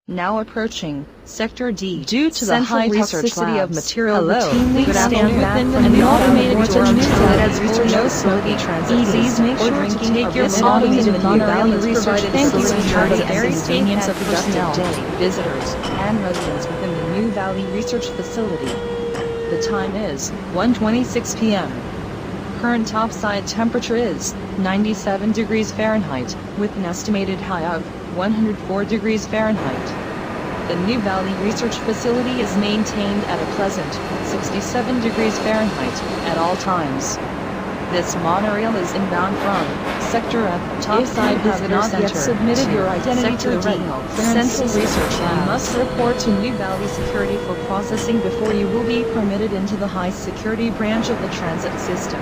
Now approaching Sector D. Due to the Central high Research toxicity of Labs. material Hello, routinely good stand afternoon. within From an the automated research door facility that has has research no facility smoky transit transit. Please Please make make sure sure to to take take your your belongings belongings in in the the Valley Valley Research Research Facility Facility for the for the very very safe convenience and of the productive personnel, day. visitors, and residents within the New Valley Research Facility. The time is 1:26 p.m. Current topside temperature is 97 degrees Fahrenheit, with an estimated high of 104 degrees Fahrenheit. The New Valley Research Facility is maintained at a pleasant 67 degrees Fahrenheit at all times. This monorail is inbound from Sector F, Topside Visitor not yet Center, submitted to your identity Sector to the D, retinal clearance Central system. Research You Labs. must Report to New Valley Security for processing before you will be permitted into the high security branch of the transit system.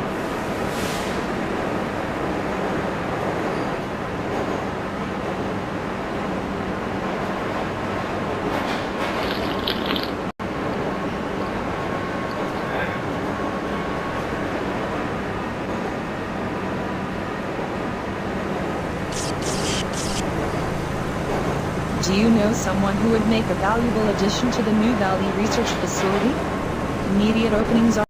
Do you know someone who would make a valuable addition to the New Valley Research Facility? Immediate openings are